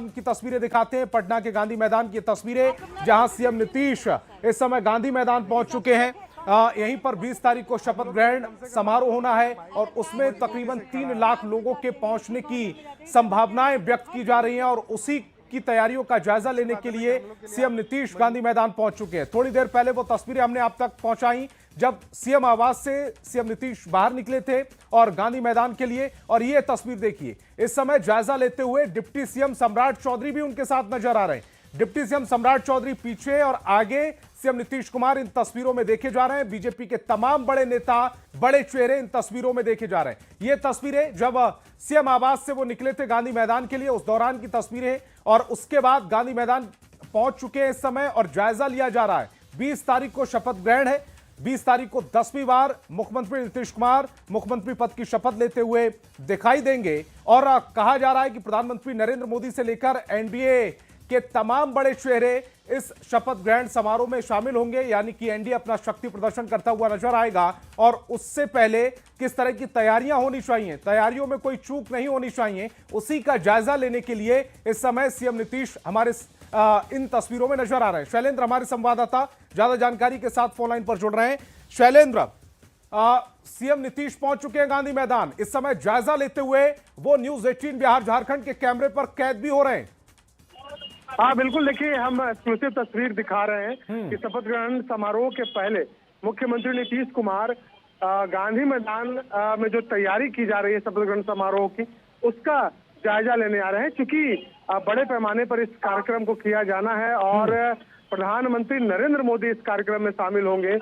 की तस्वीरें दिखाते हैं, पटना के गांधी मैदान की तस्वीरें, जहां सीएम नीतीश इस समय गांधी मैदान पहुंच चुके हैं। यहीं पर 20 तारीख को शपथ ग्रहण समारोह होना है और उसमें तकरीबन 3 लाख लोगों के पहुंचने की संभावनाएं व्यक्त की जा रही हैं और उसी की तैयारियों का जायजा लेने के लिए सीएम नीतीश गांधी मैदान पहुंच चुके हैं। थोड़ी देर पहले वो तस्वीरें हमने आप तक पहुंचाई जब सीएम आवास से सीएम नीतीश बाहर निकले थे और गांधी मैदान के लिए। और ये तस्वीर देखिए, इस समय जायजा लेते हुए डिप्टी सीएम सम्राट चौधरी भी उनके साथ नजर आ रहे हैं। डिप्टी सीएम सम्राट चौधरी पीछे और आगे सीएम नीतीश कुमार इन तस्वीरों में देखे जा रहे हैं। बीजेपी के तमाम बड़े नेता, बड़े चेहरे इन तस्वीरों में देखे जा रहे हैं। ये तस्वीरें जब सीएम आवास से वो निकले थे गांधी मैदान के लिए, उस दौरान की तस्वीरें, और उसके बाद गांधी मैदान पहुंच चुके हैं इस समय और जायजा लिया जा रहा है। 20 तारीख को शपथ ग्रहण है। 20 तारीख को 10वीं बार मुख्यमंत्री नीतीश कुमार मुख्यमंत्री पद की शपथ लेते हुए दिखाई देंगे और कहा जा रहा है कि प्रधानमंत्री नरेंद्र मोदी से लेकर एनडीए के तमाम बड़े चेहरे इस शपथ ग्रहण समारोह में शामिल होंगे, यानी कि एनडीए अपना शक्ति प्रदर्शन करता हुआ नजर आएगा। और उससे पहले किस तरह की तैयारियां होनी चाहिए, तैयारियों में कोई चूक नहीं होनी चाहिए, उसी का जायजा लेने के लिए इस समय सीएम नीतीश हमारे इन तस्वीरों में नजर आ रहे हैं। शैलेंद्र हमारे संवाददाता ज्यादा जानकारी के साथ फोन लाइन पर जुड़ रहे हैं। शैलेंद्र, सीएम नीतीश पहुंच चुके हैं गांधी मैदान, इस समय जायजा लेते हुए वो न्यूज 18 बिहार झारखंड के कैमरे पर कैद भी हो रहे हैं। हाँ बिल्कुल, देखिए हम एक्सक्लूसिव तस्वीर दिखा रहे हैं कि शपथ ग्रहण समारोह के पहले मुख्यमंत्री नीतीश कुमार गांधी मैदान में जो तैयारी की जा रही है शपथ ग्रहण समारोह की, उसका जायजा लेने आ रहे हैं। क्योंकि बड़े पैमाने पर इस कार्यक्रम को किया जाना है और प्रधानमंत्री नरेंद्र मोदी इस कार्यक्रम में शामिल होंगे।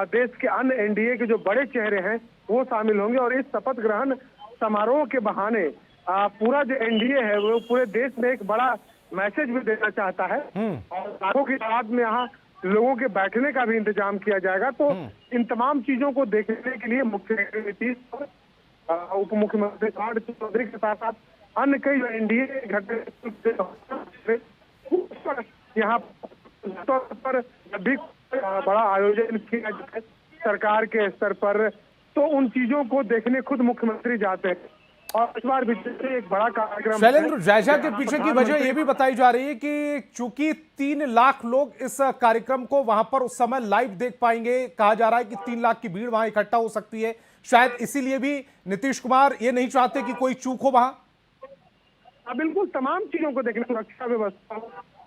देश के अन्य एनडीए के जो बड़े चेहरे हैं वो शामिल होंगे और इस शपथ ग्रहण समारोह के बहाने पूरा जो एनडीए है वो पूरे देश में एक बड़ा मैसेज भी देना चाहता है और लाखों की तादाद में यहाँ लोगों के बैठने का भी इंतजाम किया जाएगा। तो इन तमाम चीजों को देखने के लिए मुख्यमंत्री नीतीश, उप मुख्यमंत्री सम्राट चौधरी के साथ साथ अन्य कई जो एनडीए घटक यहाँ पर जब भी बड़ा आयोजन किया जाए सरकार के स्तर पर, तो उन चीजों को देखने खुद मुख्यमंत्री जाते हैं। और इस बार भी एक बड़ा कार्यक्रम। शैलेंद्र, जायजा के पीछे की वजह यह भी बताई जा रही है कि चूंकि 3 लाख लोग इस कार्यक्रम को वहां पर उस समय लाइव देख पाएंगे, कहा जा रहा है कि 3 लाख की भीड़ वहां इकट्ठा हो सकती है, शायद इसीलिए भी नीतीश कुमार ये नहीं चाहते कि कोई चूक हो वहां। बिल्कुल, तमाम चीजों को देखने, सुरक्षा व्यवस्था,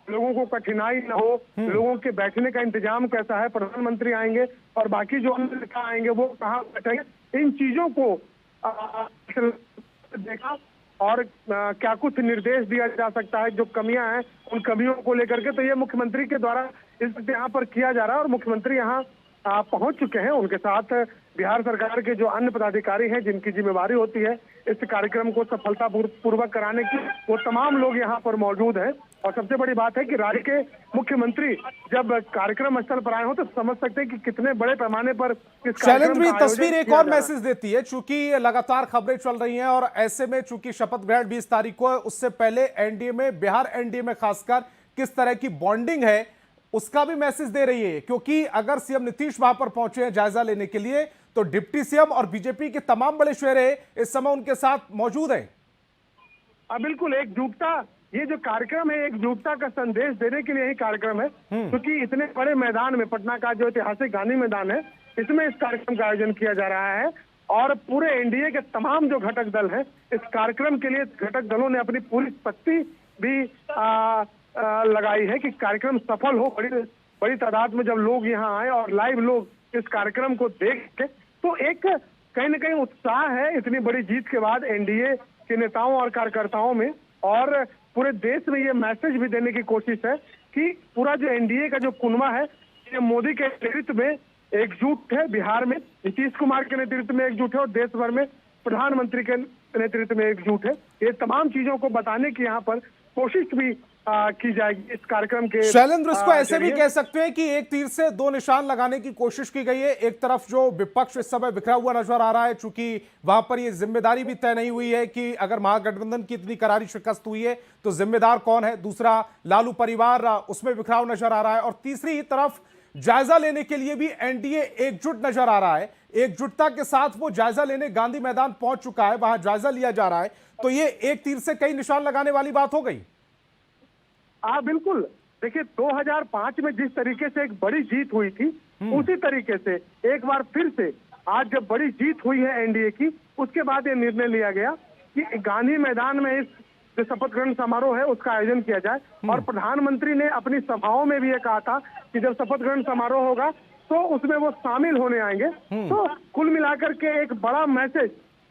लोगों को कठिनाई न हो, लोगों के बैठने का इंतजाम कैसा है, प्रधानमंत्री आएंगे और बाकी जो अन्य नेता आएंगे वो कहाँ बैठेंगे, इन चीजों को देखा और क्या कुछ निर्देश दिया जा सकता है, जो कमियां हैं उन कमियों को लेकर के। तो ये मुख्यमंत्री के द्वारा इस यहाँ पर किया जा रहा है और मुख्यमंत्री यहाँ पहुंच चुके हैं। उनके साथ बिहार सरकार के जो अन्य पदाधिकारी हैं जिनकी जिम्मेवारी होती है इस कार्यक्रम को सफलता पूर्वक कराने की, वो तमाम लोग यहाँ पर मौजूद हैं। और सबसे बड़ी बात है कि राज्य के मुख्यमंत्री जब कार्यक्रम स्थल पर आए हो तो समझ सकते हैं कि कितने बड़े पैमाने पर इस शैलेंद्र, तस्वीर एक और मैसेज देती है, चूंकि लगातार खबरें चल रही हैं और ऐसे में चूंकि शपथ ग्रहण 20 तारीख को है, उससे पहले एनडीए में, बिहार एनडीए में खासकर किस तरह की बॉन्डिंग है उसका भी मैसेज दे रही है। क्योंकि अगर सीएम नीतीश वहां पर पहुंचे हैं जायजा लेने के लिए, तो डिप्टी सीएम और बीजेपी के तमाम बड़े चेहरे इस समय उनके साथ मौजूद हैं। बिल्कुल, एकजुटता, ये जो कार्यक्रम है एकजुटता का संदेश देने के लिए ही कार्यक्रम है। क्योंकि इतने बड़े मैदान में, पटना का जो ऐतिहासिक गांधी मैदान है, इसमें इस कार्यक्रम का आयोजन किया जा रहा है और पूरे एनडीए के तमाम जो घटक दल हैं इस कार्यक्रम के लिए घटक दलों ने अपनी पूरी शक्ति भी लगाई है कि कार्यक्रम सफल हो। बड़ी तादाद में जब लोग यहाँ आए और लाइव लोग इस कार्यक्रम को देख के, तो एक कहीं न कहीं उत्साह है इतनी बड़ी जीत के बाद एनडीए के नेताओं और कार्यकर्ताओं में। और पूरे देश में ये मैसेज भी देने की कोशिश है कि पूरा जो एनडीए का जो कुनबा है ये मोदी के नेतृत्व में एकजुट है, बिहार में नीतीश कुमार के नेतृत्व में एकजुट है और देश भर में प्रधानमंत्री के नेतृत्व में एकजुट है। ये तमाम चीजों को बताने की यहाँ पर कोशिश भी की जाएगी इस कार्यक्रम के। शैलेंद्र, इसको ऐसे भी कह सकते हैं कि एक तीर से 2 निशान लगाने की कोशिश की गई है। एक तरफ जो विपक्ष इस समय बिखरा हुआ नजर आ रहा है, चूंकि वहां पर ये जिम्मेदारी भी तय नहीं हुई है कि अगर महागठबंधन की इतनी करारी शिकस्त हुई है तो जिम्मेदार कौन है। दूसरा, लालू परिवार, उसमें बिखराव नजर आ रहा है। और तीसरी तरफ जायजा लेने के लिए भी एनडीए एकजुट नजर आ रहा है। एकजुटता के साथ वो जायजा लेने गांधी मैदान पहुंच चुका है, वहां जायजा लिया जा रहा है। तो ये एक तीर से कई निशान लगाने वाली बात हो गई। बिल्कुल। देखिए 2005 में जिस तरीके से एक बड़ी जीत हुई थी, उसी तरीके से एक बार फिर से आज जब बड़ी जीत हुई है एनडीए की, उसके बाद ये निर्णय लिया गया कि गांधी मैदान में इस जो शपथ ग्रहण समारोह है उसका आयोजन किया जाए। और प्रधानमंत्री ने अपनी सभाओं में भी ये कहा था कि जब शपथ ग्रहण समारोह होगा तो उसमें वो शामिल होने आएंगे। तो कुल मिलाकर के एक बड़ा मैसेज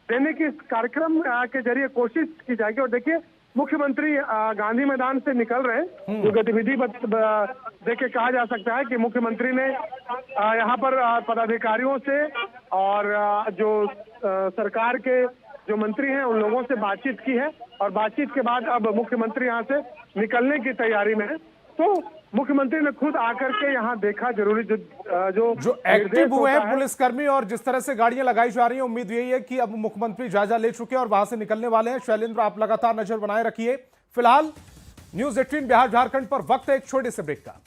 देने की इस कार्यक्रम के जरिए कोशिश की जाएगी। और देखिए मुख्यमंत्री गांधी मैदान से निकल रहे हैं, जो गतिविधि देख कहा जा सकता है कि मुख्यमंत्री ने यहाँ पर पदाधिकारियों से और जो सरकार के जो मंत्री हैं उन लोगों से बातचीत की है, और बातचीत के बाद अब मुख्यमंत्री यहाँ से निकलने की तैयारी में है। तो मुख्यमंत्री ने खुद आकर के यहाँ देखा जरूरी जो एक्टिव हुए हैं पुलिसकर्मी और जिस तरह से गाड़ियां लगाई जा रही हैं, उम्मीद यही है कि अब मुख्यमंत्री जायजा ले चुके हैं और वहां से निकलने वाले हैं। शैलेंद्र, आप लगातार नजर बनाए रखिए। फिलहाल न्यूज़ 18 बिहार झारखंड पर वक्त है एक छोटे से ब्रेक का।